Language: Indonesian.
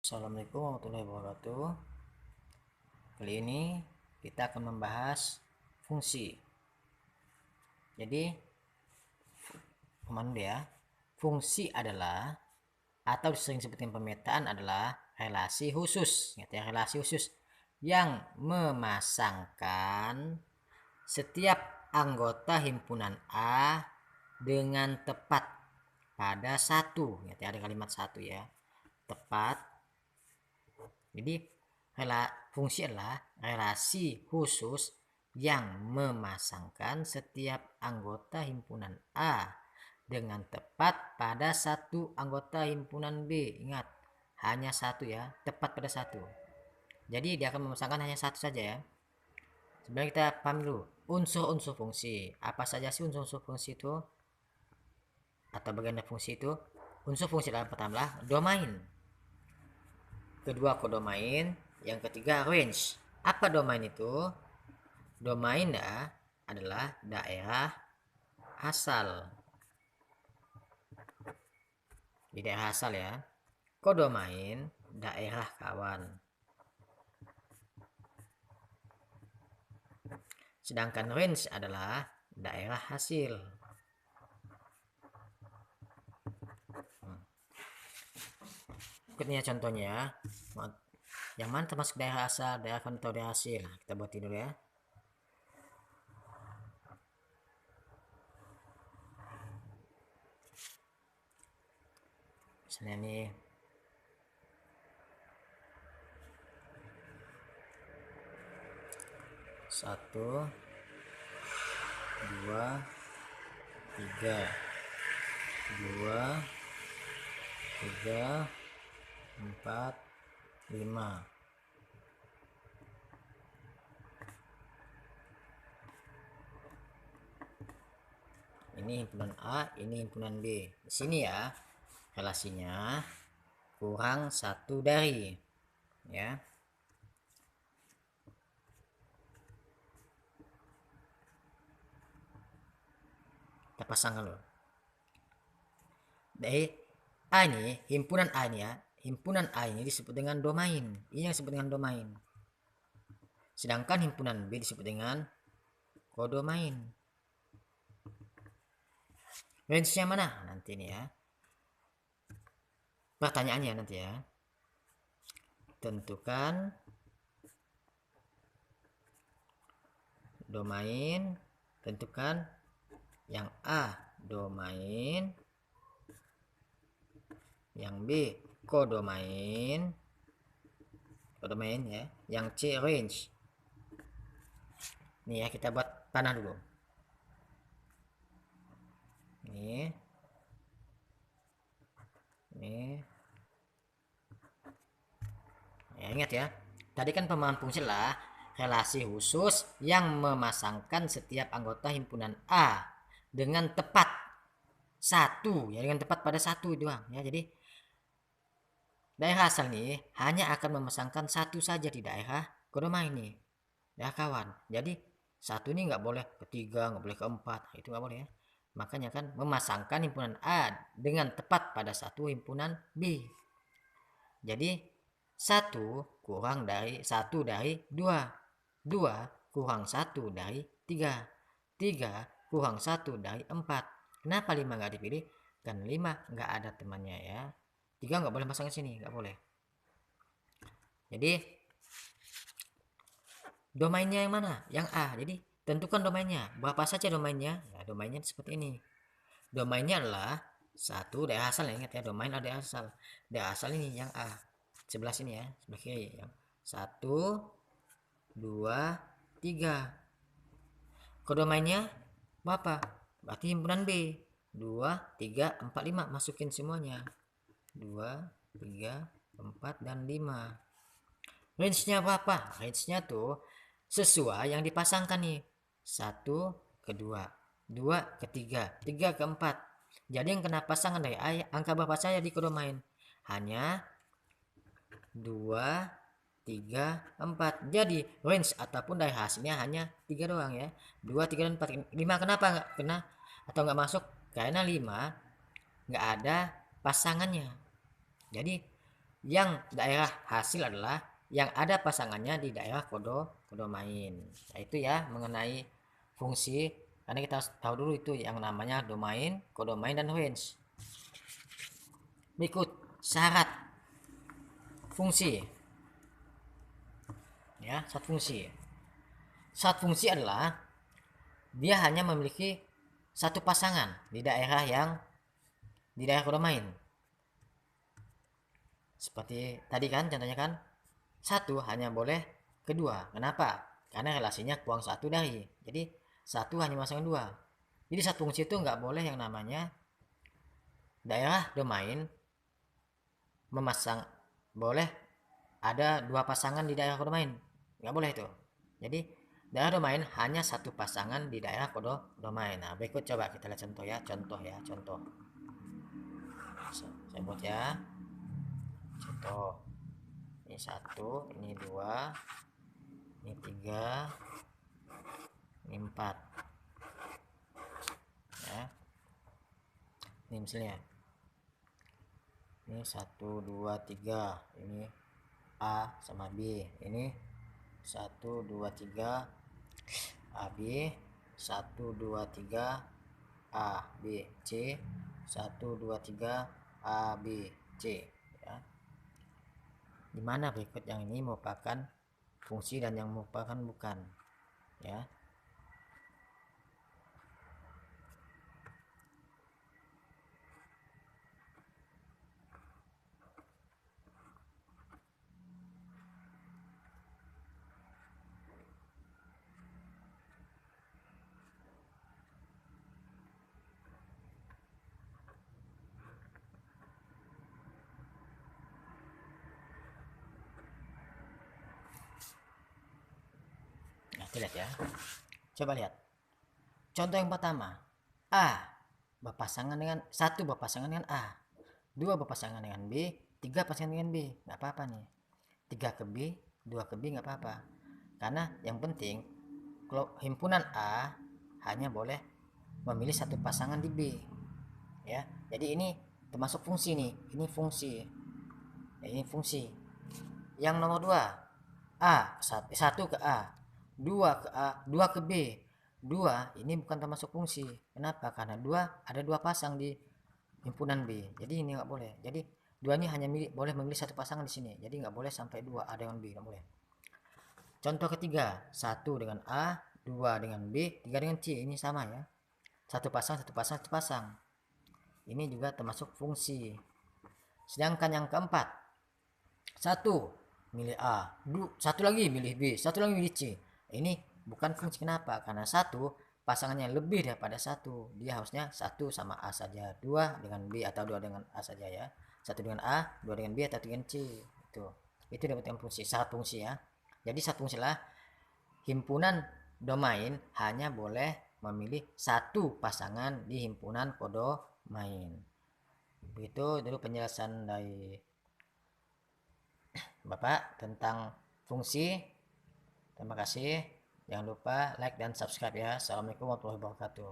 Assalamualaikum warahmatullahi wabarakatuh. Kali ini kita akan membahas fungsi. Jadi, pemandu ya. Fungsi adalah atau sering disebutkan pemetaan adalah relasi khusus, ya, relasi khusus yang memasangkan setiap anggota himpunan A dengan tepat pada satu, ya, ada kalimat satu ya, tepat. Jadi fungsi adalah relasi khusus yang memasangkan setiap anggota himpunan A dengan tepat pada satu anggota himpunan B. Ingat, hanya satu ya, tepat pada satu. Jadi dia akan memasangkan hanya satu saja ya. Sebenarnya kita paham dulu unsur-unsur fungsi. Apa saja sih unsur-unsur fungsi itu? Atau bagian dari fungsi itu? Unsur fungsi adalah pertama domain. Kedua kodomain, yang ketiga range. Apa domain itu? Domain adalah daerah asal. Di daerah asal ya. Kodomain daerah kawan. Sedangkan range adalah daerah hasil. Berikutnya contohnya, yang mana termasuk daerah asal, daerah kawan atau daerah hasil? Kita buat dulu ya. Misalnya nih, satu, dua, tiga, dua, tiga, empat, lima. Ini himpunan A, ini himpunan B. Di sini ya, relasinya kurang satu dari, ya. Kita pasang dulu. Dari A ini, himpunan A ini ya, himpunan A ini disebut dengan domain. Ini yang disebut dengan domain. Sedangkan himpunan B disebut dengan kodomain. Range-nya mana? Nanti ini ya. Pertanyaannya nanti ya. Tentukan domain, tentukan yang A domain, yang B kodomain, ya, yang C range. Nih ya, kita buat panah dulu. Nih. Ya, ingat ya. Tadi kan pemahaman fungsi lah relasi khusus yang memasangkan setiap anggota himpunan A dengan tepat satu, ya, dengan tepat pada satu doang ya. Jadi daerah asal nih hanya akan memasangkan satu saja di daerah kodomain nih, ya kawan. Jadi satu ini nggak boleh ketiga, nggak boleh keempat, itu nggak boleh ya. Makanya kan memasangkan himpunan A dengan tepat pada satu himpunan B. Jadi satu kurang dari satu dari dua, dua kurang satu dari tiga, tiga kurang satu dari empat. Kenapa lima nggak dipilih? Kan lima nggak ada temannya ya. Tiga nggak boleh masang ke sini, nggak boleh. Jadi domainnya yang mana? Yang A. Jadi tentukan domainnya. Berapa saja domainnya? Ya, domainnya seperti ini. Domainnya adalah satu daerah asal, ingat ya, domain ada daerah asal. Daerah asal ini yang A. Sebelah sini ya, sebelah kiri. Yang satu, dua, tiga. Kodomainnya berapa? Berarti himpunan B. 2, 3, 4, 5. Masukin semuanya. 2, 3, 4, dan 5. Range-nya berapa? Range-nya tuh sesuai yang dipasangkan nih. 1 ke 2, 2 ke 3, 3 ke 4. Jadi yang kena pasangan dari A, angka berapa saja di kodomain? Hanya 2, 3, 4. Jadi range ataupun dari hasilnya hanya 3 doang ya. 2, 3, dan 4. 5 kenapa nggak kena atau nggak masuk? Karena 5 nggak ada pasangannya. Jadi yang daerah hasil adalah yang ada pasangannya di daerah kodomain. Nah, itu ya mengenai fungsi, karena kita harus tahu dulu itu yang namanya domain, kodomain, dan range. Berikut syarat fungsi. Ya, syarat fungsi. Syarat fungsi adalah dia hanya memiliki satu pasangan di daerah kodomain. Seperti tadi kan contohnya kan, satu hanya boleh kedua. Kenapa? Karena relasinya kurang satu dari. Jadi satu hanya memasangkan dua. Jadi satu fungsi itu nggak boleh yang namanya daerah domain memasang, boleh ada dua pasangan di daerah kodomain, nggak boleh itu. Jadi daerah domain hanya satu pasangan di daerah kodomain. Nah, berikut coba kita lihat contoh ya, contoh. Saya buat ya, contoh. Ini satu, ini dua, ini tiga, ini empat. Ya, ini misalnya. Ini 1 2 3, ini A sama B. Ini 1 2 3 AB, 1 2 3 A B C, 1 2 3 A B C ya. Dimana berikut yang ini merupakan fungsi dan yang merupakan bukan ya. Nah, lihat ya. Coba lihat. Contoh yang pertama. A berpasangan dengan 1 berpasangan dengan A. 2 berpasangan dengan B. 3 pasangan dengan B. Nggak apa-apa nih. 3 ke B, 2 ke B nggak apa-apa. Karena yang penting kalau himpunan A hanya boleh memilih satu pasangan di B. Ya. Jadi ini termasuk fungsi nih. Ini fungsi. Ya, ini fungsi. Yang nomor 2. A 1 ke A, 2 ke A, 2 ke B. 2 ini bukan termasuk fungsi. Kenapa? Karena 2 ada 2 pasang di himpunan B. Jadi ini nggak boleh. Jadi 2 ini hanya boleh memilih satu pasangan di sini. Jadi nggak boleh sampai 2 A dengan B, nggak boleh. Contoh ketiga, 1 dengan A, 2 dengan B, 3 dengan C. Ini sama ya. Satu pasang, satu pasang, satu pasang. Ini juga termasuk fungsi. Sedangkan yang keempat, 1 milih A, 1 lagi milih B, 1 lagi milih C. Ini bukan fungsi. Kenapa? Karena 1 pasangannya lebih daripada 1. Dia harusnya 1 sama A saja, 2 dengan B atau 2 dengan A saja ya. 1 dengan A, 2 dengan B atau dengan C. Itu dapatkan fungsi, syarat fungsi ya. Jadi syarat fungsi lah himpunan domain hanya boleh memilih satu pasangan di himpunan kodomain. Begitu dulu penjelasan dari Bapak tentang fungsi. Terima kasih. Jangan lupa like dan subscribe ya. Assalamualaikum warahmatullahi wabarakatuh.